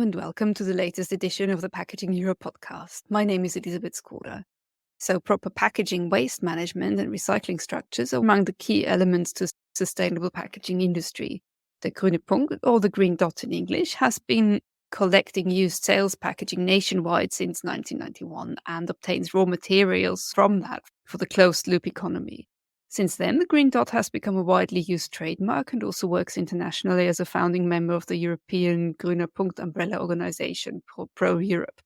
and welcome to the latest edition of the Packaging Europe podcast. My name is Elisabeth Skoda. So, proper packaging waste management and recycling structures are among the key elements to sustainable packaging industry. The Grüne Punkt, or the Green Dot in English, has been collecting used sales packaging nationwide since 1991 and obtains raw materials from that for the closed-loop economy. Since then, the Green Dot has become a widely used trademark and also works internationally as a founding member of the European Grüne Punkt umbrella organization, Pro-Europe.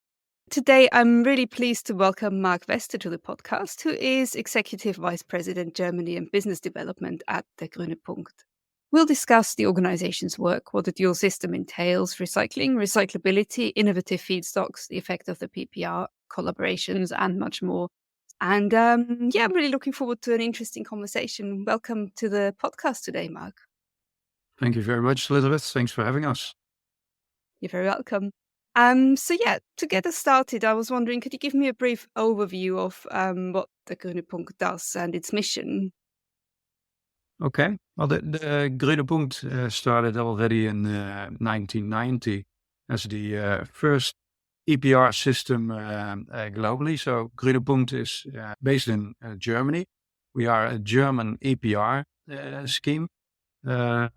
Today, I'm really pleased to welcome Mark Wester to the podcast, who is Executive Vice President, Germany and Business Development at the Grüne Punkt. We'll discuss the organization's work, what the dual system entails, recycling, recyclability, innovative feedstocks, the effect of the PPR, collaborations, and much more. And I'm really looking forward to an interesting conversation. Welcome to the podcast today, Mark. Thank you very much, Elizabeth. Thanks for having us. You're very welcome. To get us started, I was wondering, could you give me a brief overview of what the Grüne Punkt does and its mission? Okay. Well, the Grüne Punkt started already in 1990 as the first EPR system globally. So Grüne Punkt is based in Germany. We are a German EPR scheme. But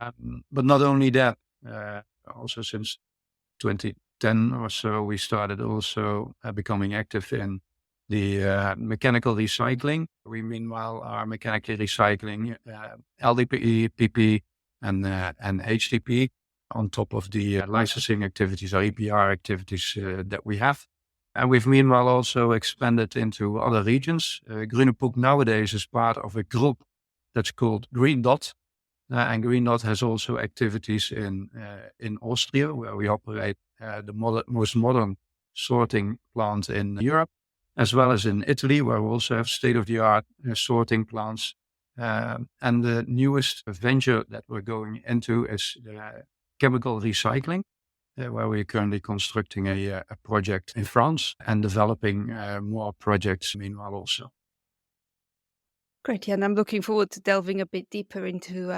not only that, also since 2010 or so, we started also becoming active in the mechanical recycling. We meanwhile are mechanically recycling LDPE, PP, and HDPE on top of the licensing activities or EPR activities that we have. And we've meanwhile also expanded into other regions. Grüne Punkt nowadays is part of a group that's called Green Dot. And Green Dot has also activities in Austria, where we operate the most modern sorting plant in Europe, as well as in Italy, where we also have state-of-the-art sorting plants. And the newest venture that we're going into is chemical recycling, where we're currently constructing a project in France and developing more projects meanwhile also. Great, yeah, and I'm looking forward to delving a bit deeper into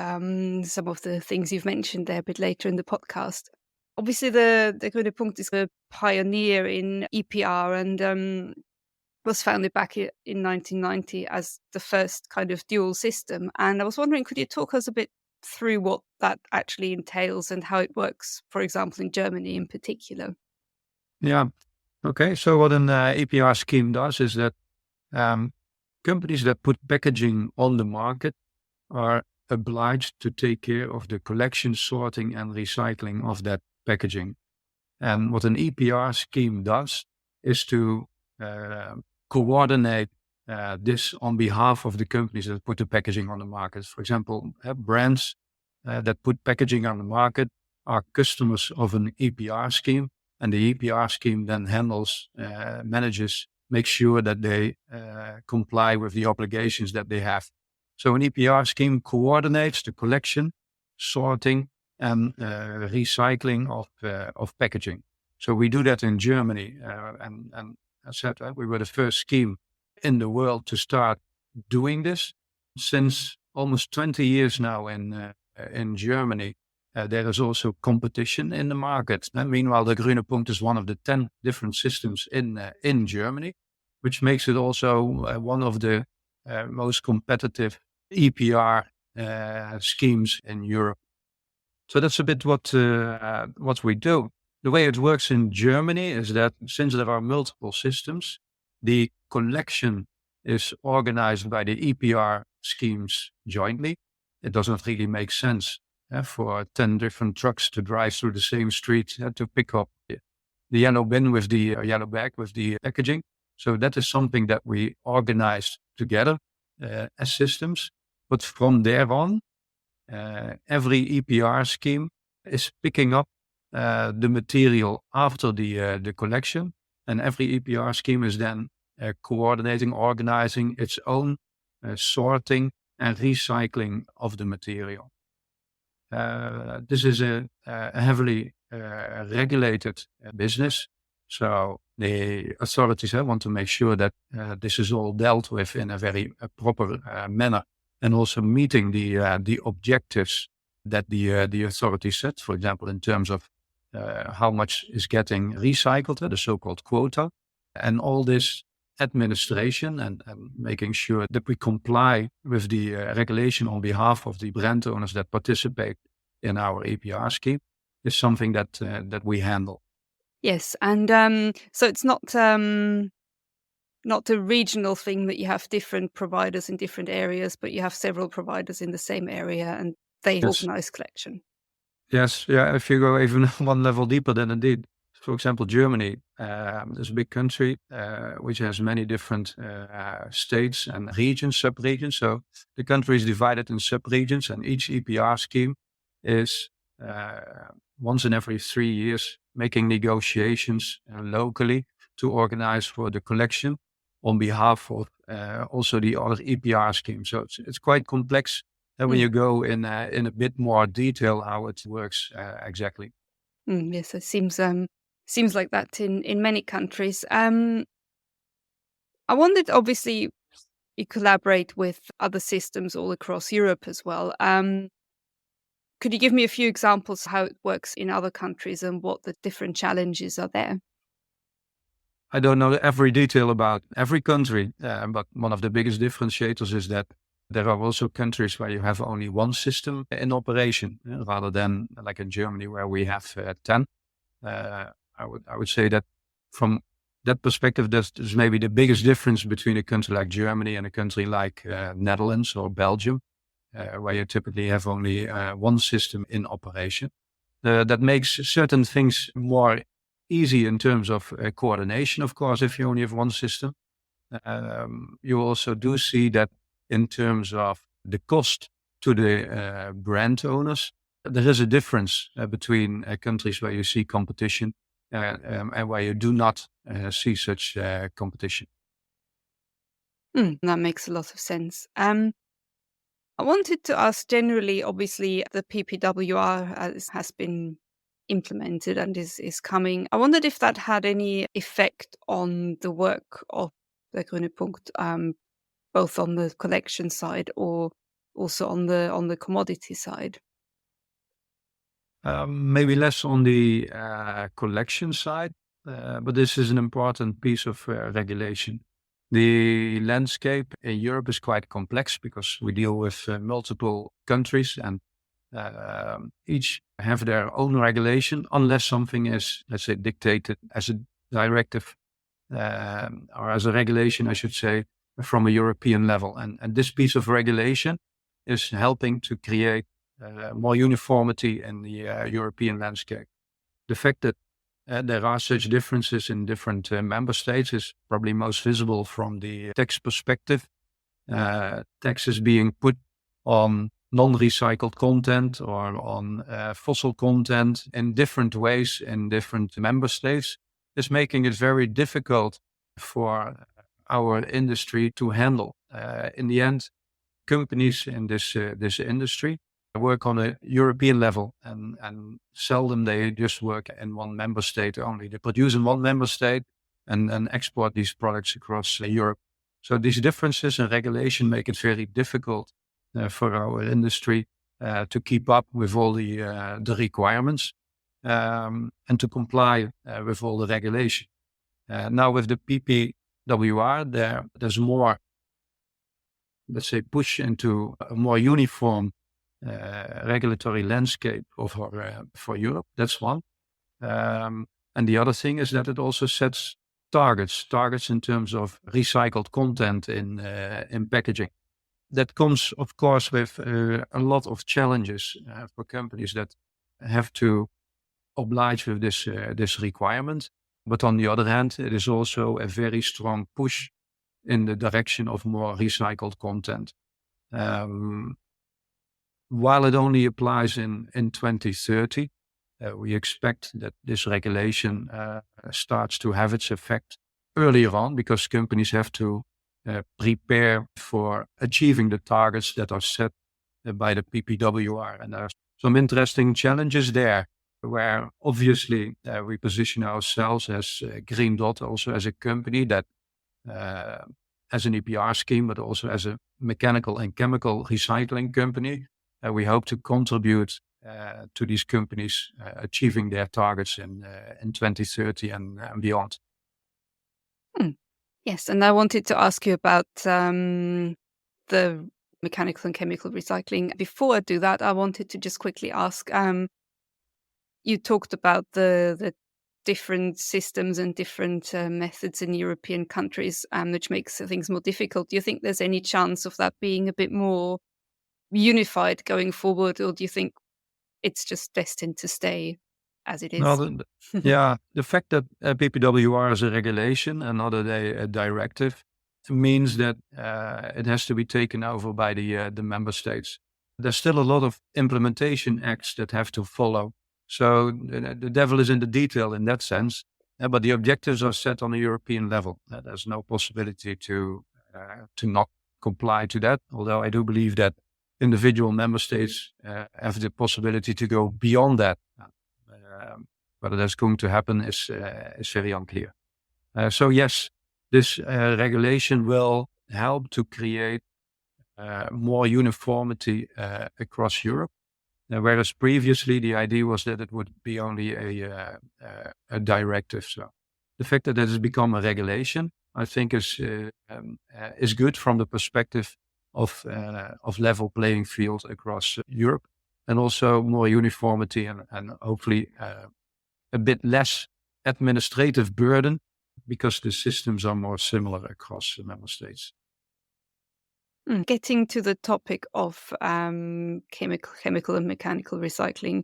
some of the things you've mentioned there a bit later in the podcast. Obviously, the Grüne Punkt is a pioneer in EPR and was founded back in 1990 as the first kind of dual system. And I was wondering, could you talk us a bit through what that actually entails and how it works, for example, in Germany in particular? Yeah. Okay. So what an EPR scheme does is that companies that put packaging on the market are obliged to take care of the collection, sorting, and recycling of that packaging. And what an EPR scheme does is to coordinate this on behalf of the companies that put the packaging on the market. For example, brands that put packaging on the market are customers of an EPR scheme, and the EPR scheme then manages, makes sure that they comply with the obligations that they have. So an EPR scheme coordinates the collection, sorting, and recycling of packaging. So we do that in Germany, and as I said, we were the first scheme in the world to start doing this. Since almost 20 years now in Germany, there is also competition in the market. And meanwhile, the Grüne Punkt is one of the 10 different systems in Germany, which makes it also one of the most competitive EPR schemes in Europe. So that's a bit what we do. The way it works in Germany is that since there are multiple systems, the collection is organized by the EPR schemes jointly. It doesn't really make sense for 10 different trucks to drive through the same street to pick up the yellow bin with the yellow bag with the packaging. So that is something that we organized together as systems. But from there on, every EPR scheme is picking up the material after the collection, and every EPR scheme is then coordinating, organizing its own sorting and recycling of the material. This is a heavily regulated business, so the authorities want to make sure that this is all dealt with in a very proper manner, and also meeting the objectives that the authorities set, for example, in terms of how much is getting recycled, the so-called quota, and all this administration and making sure that we comply with the regulation on behalf of the brand owners that participate in our APR scheme is something that we handle. Yes, and so it's not a regional thing that you have different providers in different areas, but you have several providers in the same area and they Yes. organize collection. Yes, yeah. If you go even one level deeper, then indeed, for example, Germany is a big country which has many different states and regions, sub-regions. So the country is divided in sub-regions, and each EPR scheme is once in every 3 years making negotiations locally to organize for the collection on behalf of also the other EPR schemes. So it's quite complex and when Mm. you go in a bit more detail how it works exactly. Yes, it seems like that in many countries. I wondered, obviously, you collaborate with other systems all across Europe as well. Could you give me a few examples how it works in other countries and what the different challenges are there? I don't know every detail about every country, but one of the biggest differentiators is that there are also countries where you have only one system in operation, rather than like in Germany where we have 10. Uh, I would say that from that perspective, there's maybe the biggest difference between a country like Germany and a country like Netherlands or Belgium, where you typically have only one system in operation. That makes certain things more easy in terms of coordination, of course, if you only have one system. You also do see that in terms of the cost to the brand owners, there is a difference between countries where you see competition and where you do not see such competition. That makes a lot of sense. I wanted to ask generally, obviously, the PPWR has been implemented and is coming. I wondered if that had any effect on the work of the Grüne Punkt, both on the collection side or also on the commodity side. Maybe less on the collection side, but this is an important piece of regulation. The landscape in Europe is quite complex because we deal with multiple countries and each have their own regulation unless something is, let's say, dictated as a directive or as a regulation, I should say, from a European level. And this piece of regulation is helping to create more uniformity in the European landscape. The fact that there are such differences in different member states is probably most visible from the tax perspective. Taxes being put on non-recycled content or on fossil content in different ways in different member states is making it very difficult for our industry to handle. In the end, companies in this industry work on a European level, and seldom they just work in one member state only. They produce in one member state and export these products across Europe. So these differences in regulation make it very difficult for our industry to keep up with all the requirements and to comply with all the regulation. Now with the PPWR, there's more, let's say, push into a more uniform regulatory landscape for Europe. That's one. And the other thing is that it also sets targets in terms of recycled content in packaging. That comes, of course, with a lot of challenges for companies that have to oblige with this requirement. But on the other hand, it is also a very strong push in the direction of more recycled content. While it only applies in 2030, we expect that this regulation starts to have its effect earlier on because companies have to prepare for achieving the targets that are set by the PPWR. And there are some interesting challenges there where obviously we position ourselves as Green Dot also as a company that as an EPR scheme, but also as a mechanical and chemical recycling company. We hope to contribute to these companies achieving their targets in 2030 and beyond. Hmm. Yes, and I wanted to ask you about the mechanical and chemical recycling. Before I do that, I wanted to just quickly ask, you talked about the different systems and different methods in European countries, which makes things more difficult. Do you think there's any chance of that being a bit more unified going forward, or do you think it's just destined to stay as it Now, is? yeah, the fact that PPWR is a regulation and not a directive means that it has to be taken over by the member states. There's still a lot of implementation acts that have to follow. So the devil is in the detail in that sense. But the objectives are set on a European level. There's no possibility to not comply to that. Although I do believe that individual member states have the possibility to go beyond that. Whether that's going to happen is very unclear. So yes, this regulation will help to create more uniformity across Europe. Whereas previously the idea was that it would be only a directive. So the fact that it has become a regulation, I think, is good from the perspective of level playing field across Europe, and also more uniformity and hopefully a bit less administrative burden because the systems are more similar across the member states. Getting to the topic of chemical and mechanical recycling,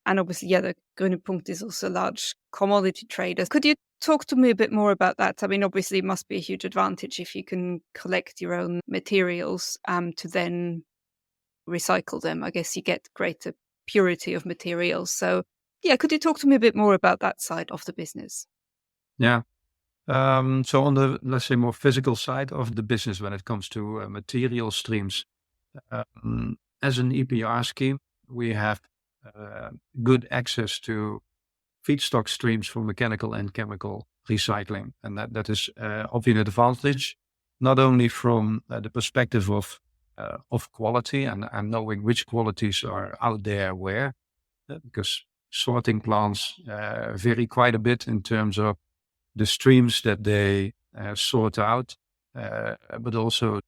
and obviously, yeah, the Grüne Punkt is also a large commodity trader. Could you talk to me a bit more about that? I mean, obviously, it must be a huge advantage if you can collect your own materials to then recycle them. I guess you get greater purity of materials. So, yeah, could you talk to me a bit more about that side of the business? Yeah. So on the, let's say, more physical side of the business, when it comes to material streams, as an EPR scheme, we have good access to feedstock streams for mechanical and chemical recycling. And that is obviously an advantage, not only from the perspective of quality and knowing which qualities are out there where, because sorting plants vary quite a bit in terms of the streams that they sort out, but also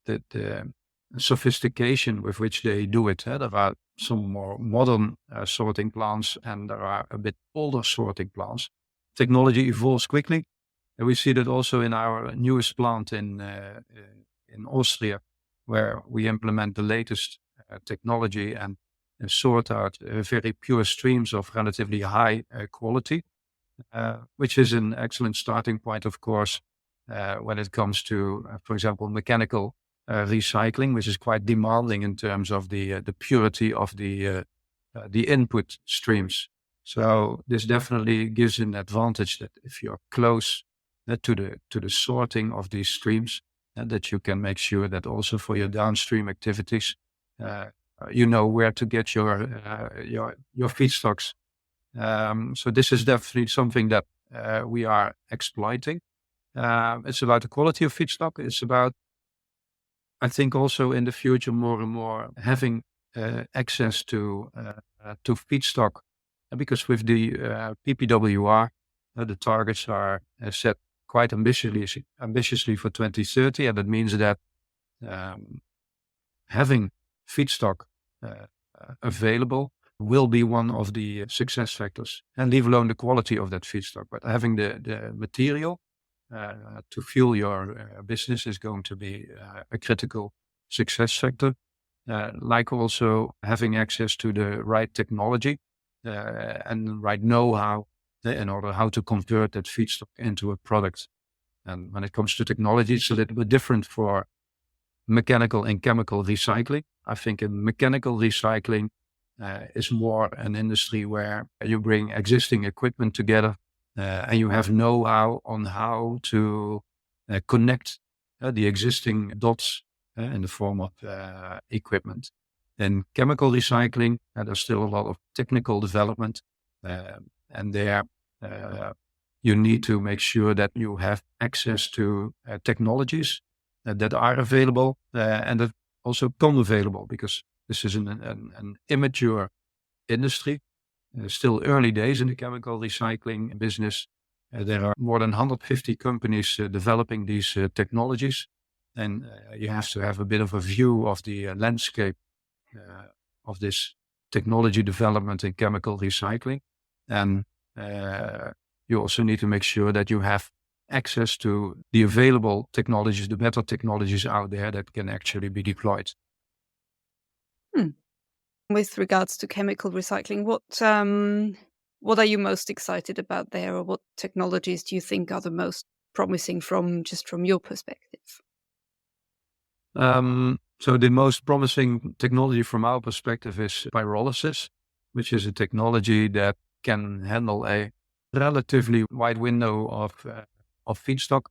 the sophistication with which they do it. There are some more modern sorting plants and there are a bit older sorting plants. Technology evolves quickly. And we see that also in our newest plant in Austria, where we implement the latest technology and sort out very pure streams of relatively high quality. Which is an excellent starting point, of course, when it comes to, for example, mechanical recycling, which is quite demanding in terms of the purity of the input streams. So this definitely gives an advantage that if you're close to the sorting of these streams, that you can make sure that also for your downstream activities, you know where to get your feedstocks. So this is definitely something that we are exploiting. It's about the quality of feedstock. It's about, I think, also in the future more and more having access to feedstock, because with the PPWR, the targets are set quite ambitiously for 2030, and that means that having feedstock available will be one of the success factors, and leave alone the quality of that feedstock. But having the material to fuel your business is going to be a critical success factor. Like also having access to the right technology and right know-how in order how to convert that feedstock into a product. And when it comes to technology, it's a little bit different for mechanical and chemical recycling. I think in mechanical recycling, is more an industry where you bring existing equipment together and you have know-how on how to connect the existing dots in the form of equipment. In chemical recycling, there's still a lot of technical development, and there you need to make sure that you have access to technologies that are available and that also come available, because this is an immature industry. Still early days in the chemical recycling business. There are more than 150 companies developing these technologies. And you have to have a bit of a view of the landscape of this technology development in chemical recycling. And you also need to make sure that you have access to the available technologies, the better technologies out there that can actually be deployed. Hmm. With regards to chemical recycling, what are you most excited about there, or what technologies do you think are the most promising from your perspective? So the most promising technology from our perspective is pyrolysis, which is a technology that can handle a relatively wide window of feedstock.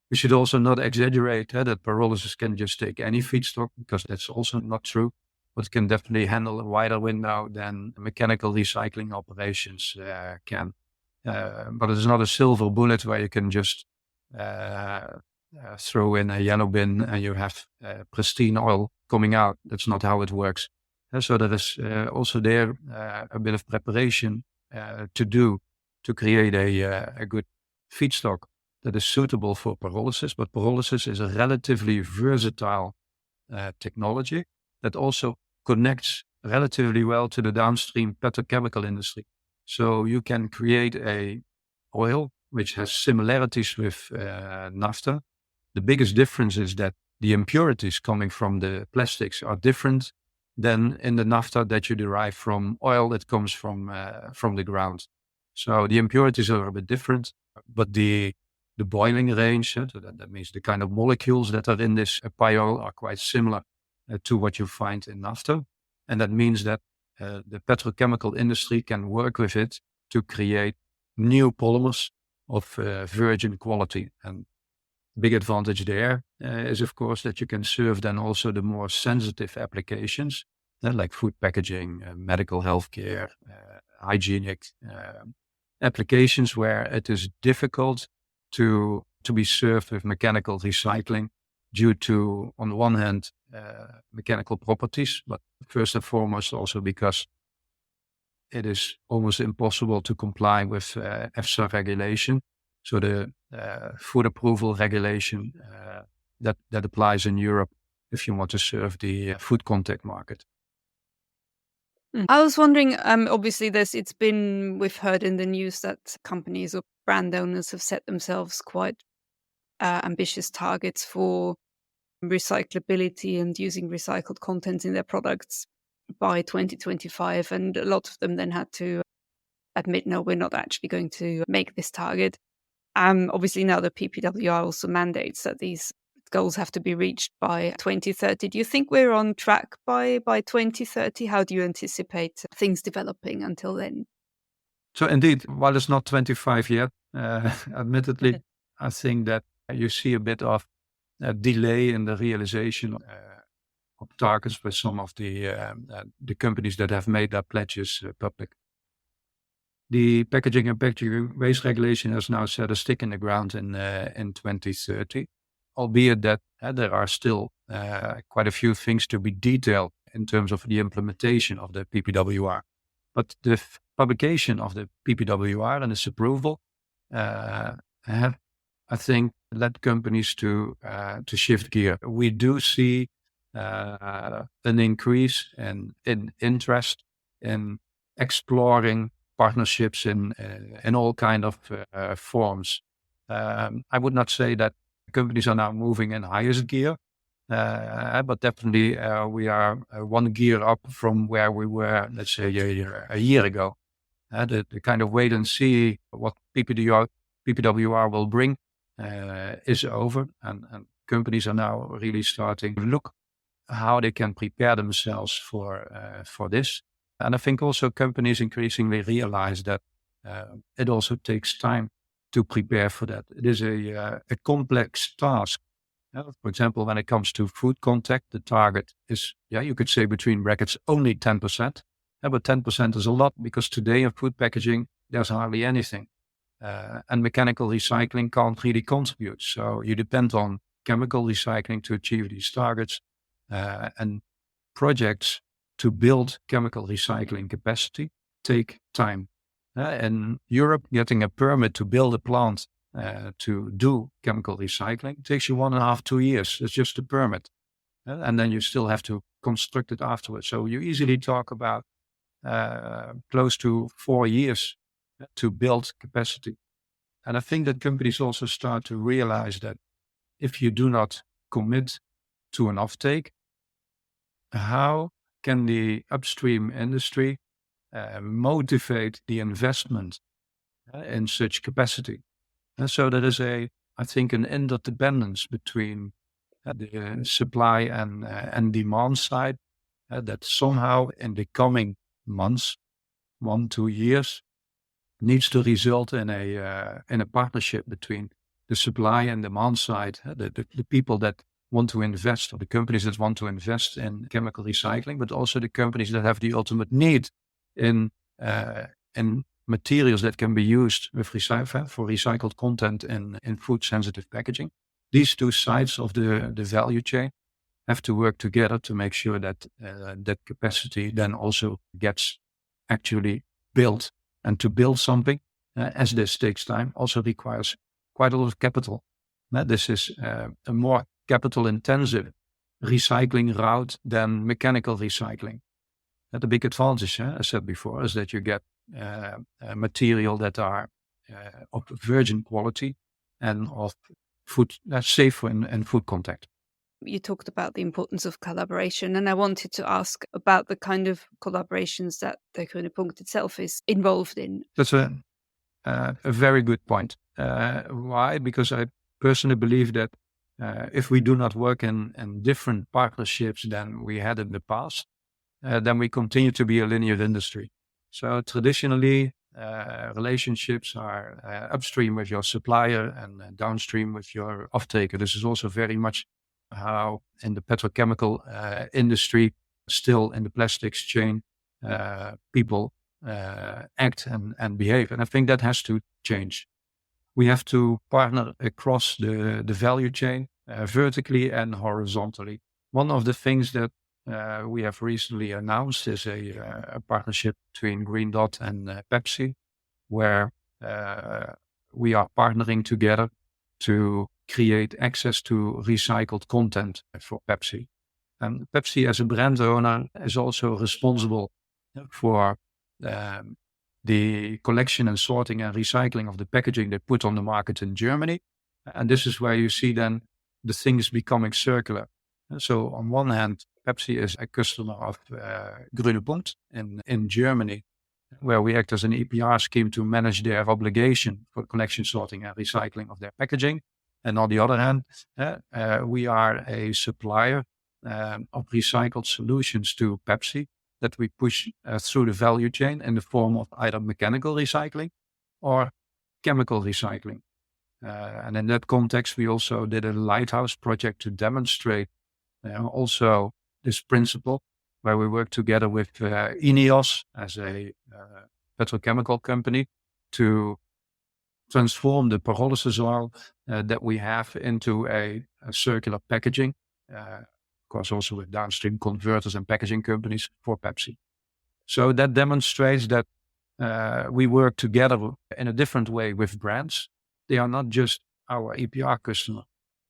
We should also not exaggerate that pyrolysis can just take any feedstock, because that's also not true, but it can definitely handle a wider window than mechanical recycling operations can. But it's not a silver bullet where you can just throw in a yellow bin and you have pristine oil coming out. That's not how it works. So there is also there a bit of preparation to do to create a good feedstock that is suitable for pyrolysis. But pyrolysis is a relatively versatile technology that also connects relatively well to the downstream petrochemical industry. So you can create a oil which has similarities with naphtha. The biggest difference is that the impurities coming from the plastics are different than in the naphtha that you derive from oil that comes from the ground. So the impurities are a bit different, but the boiling range, so that means the kind of molecules that are in this pyol are quite similar to what you find in naphtha. And that means that the petrochemical industry can work with it to create new polymers of virgin quality. And big advantage there is, of course, that you can serve then also the more sensitive applications, like food packaging, medical healthcare, hygienic applications where it is difficult to be served with mechanical recycling due to, on the one hand, mechanical properties, but first and foremost also because it is almost impossible to comply with EFSA regulation. So the food approval regulation that applies in Europe if you want to serve the food contact market. I was wondering, obviously we've heard in the news that companies or brand owners have set themselves quite ambitious targets for recyclability and using recycled content in their products by 2025. And a lot of them then had to admit, no, we're not actually going to make this target. Obviously now the PPWR also mandates that these goals have to be reached by 2030. Do you think we're on track by 2030? How do you anticipate things developing until then? So indeed, while it's not 25 yet, admittedly, I think that you see a bit of a delay in the realization of targets by some of the companies that have made their pledges public. The packaging and packaging waste regulation has now set a stick in the ground in 2030, albeit that there are still quite a few things to be detailed in terms of the implementation of the PPWR. But the publication of the PPWR and its approval have, I think, led companies to shift gear. We do see an increase in interest in exploring partnerships in all kind of forms. I would not say that companies are now moving in highest gear, but definitely we are one gear up from where we were, let's say, a year ago. The kind of wait and see what PPWR will bring is over, and companies are now really starting to look how they can prepare themselves for this. And I think also companies increasingly realize that it also takes time to prepare for that. It is a complex task. For example, when it comes to food contact, the target is, you could say between brackets, only 10%. But 10% is a lot because today in food packaging, there's hardly anything. And mechanical recycling can't really contribute. So you depend on chemical recycling to achieve these targets. And projects to build chemical recycling capacity take time. In Europe, getting a permit to build a plant to do chemical recycling takes you 1.5, 2 years. It's just a permit. And then you still have to construct it afterwards. So you easily talk about close to 4 years to build capacity. And I think that companies also start to realize that if you do not commit to an offtake, how can the upstream industry motivate the investment in such capacity? So there is I think, an interdependence between the supply and demand side that somehow in the coming months, 1, 2 years, needs to result in a partnership between the supply and demand side, the people that want to invest, or the companies that want to invest in chemical recycling, but also the companies that have the ultimate need in materials that can be used with for recycled content in food-sensitive packaging. These two sides of the value chain have to work together to make sure that that capacity then also gets actually built. And to build something, as this takes time, also requires quite a lot of capital. This is a more capital-intensive recycling route than mechanical recycling. The big advantage, as I said before, is that you get material that are of virgin quality and of food safe in food contact. You talked about the importance of collaboration, and I wanted to ask about the kind of collaborations that the Grüne Punkt itself is involved in. That's a very good point. Why? Because I personally believe that if we do not work in different partnerships than we had in the past, then we continue to be a linear industry. So traditionally, relationships are upstream with your supplier and downstream with your offtaker. This is also very much how in the petrochemical industry, still in the plastics chain, people act and behave. And I think that has to change. We have to partner across the value chain, vertically and horizontally. One of the things that we have recently announced is a partnership between Green Dot and Pepsi, where we are partnering together to create access to recycled content for Pepsi. And Pepsi, as a brand owner, is also responsible for the collection and sorting and recycling of the packaging they put on the market in Germany. And this is where you see then the things becoming circular. So on one hand, Pepsi is a customer of Grüne Punkt in Germany, where we act as an EPR scheme to manage their obligation for collection, sorting and recycling of their packaging. And on the other hand, we are a supplier of recycled solutions to Pepsi that we push through the value chain in the form of either mechanical recycling or chemical recycling. And in that context, we also did a lighthouse project to demonstrate also this principle, where we work together with INEOS as a petrochemical company to transform the pyrolysis oil that we have into a circular packaging, of course also with downstream converters and packaging companies for Pepsi. So that demonstrates that we work together in a different way with brands. They are not just our EPR customer.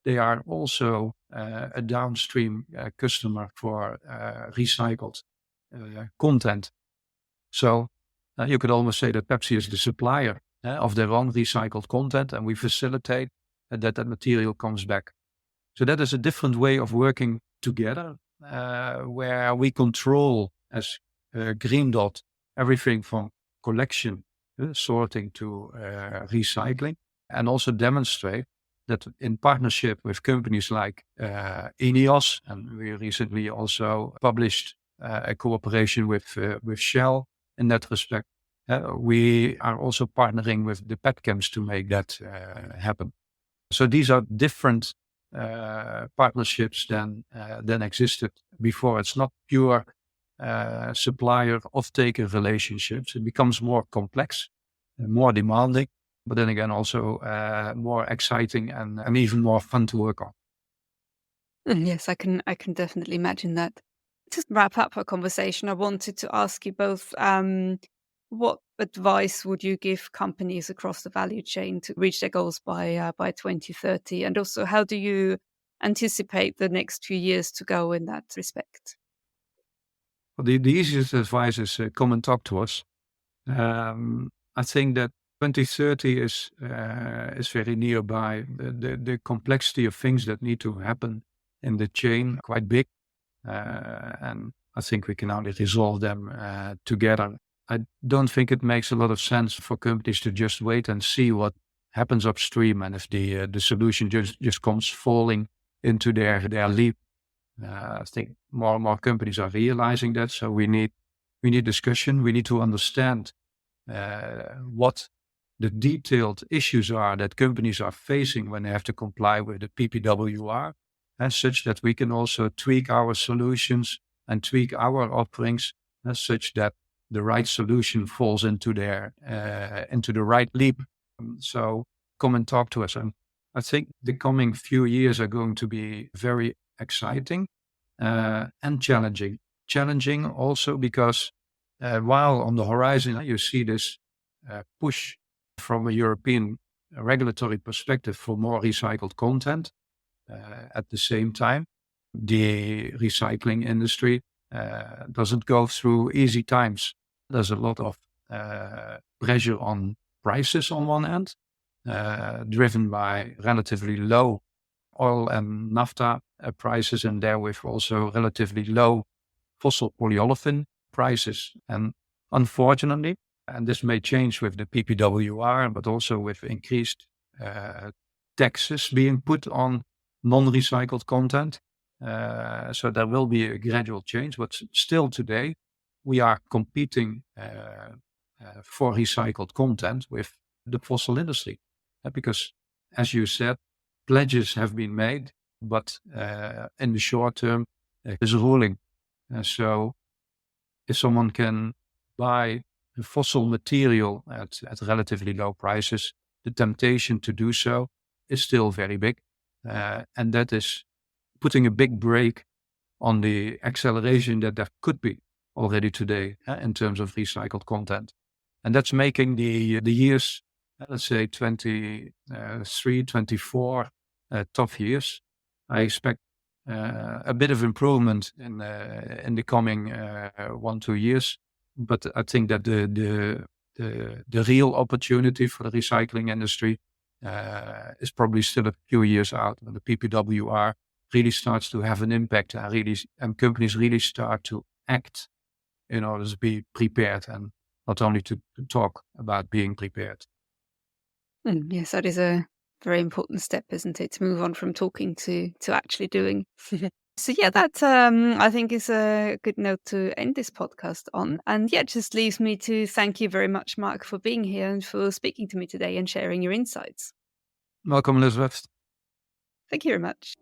They are also a downstream customer for recycled content. So you could almost say that Pepsi is the supplier of their own recycled content, and we facilitate that material comes back. So that is a different way of working together, where we control as Green Dot everything from collection, sorting to recycling, and also demonstrate that in partnership with companies like INEOS, and we recently also published a cooperation with Shell in that respect. We are also partnering with the petchems to make that happen. So these are different partnerships than existed before. It's not pure supplier off-taker relationships. It becomes more complex, more demanding, but then again also more exciting and even more fun to work on. Yes, I can definitely imagine that. To wrap up our conversation, I wanted to ask you both, what advice would you give companies across the value chain to reach their goals by 2030? And also, how do you anticipate the next few years to go in that respect? Well, the easiest advice is come and talk to us. I think that 2030 is very nearby. The complexity of things that need to happen in the chain are quite big, and I think we can only resolve them together. I don't think it makes a lot of sense for companies to just wait and see what happens upstream, and if the solution just comes falling into their leap. I think more and more companies are realizing that. So we need discussion. We need to understand what the detailed issues are that companies are facing when they have to comply with the PPWR, and such that we can also tweak our solutions and tweak our offerings such that the right solution falls into the right leap. So come and talk to us. And I think the coming few years are going to be very exciting and challenging. Challenging also because while on the horizon you see this push from a European regulatory perspective for more recycled content, at the same time, the recycling industry doesn't go through easy times. There's a lot of pressure on prices on one end, driven by relatively low oil and naphtha prices, and therewith also relatively low fossil polyolefin prices. And unfortunately, and this may change with the PPWR, but also with increased taxes being put on non-recycled content. So there will be a gradual change, but still today we are competing for recycled content with the fossil industry. Because, as you said, pledges have been made, but in the short term, there's a ruling. So if someone can buy fossil material at relatively low prices, the temptation to do so is still very big. And that is putting a big brake on the acceleration that there could be already today in terms of recycled content. And that's making the years, let's say 23, 24, tough years. I expect a bit of improvement in the coming 1-2 years, but I think that the real opportunity for the recycling industry is probably still a few years out when the PPWR really starts to have an impact and companies really start to act in order to be prepared and not only to talk about being prepared. Yes, that is a very important step, isn't it? To move on from talking to actually doing. So yeah, that I think is a good note to end this podcast on. And yeah, it just leaves me to thank you very much, Mark, for being here and for speaking to me today and sharing your insights. Welcome, Elizabeth. Thank you very much.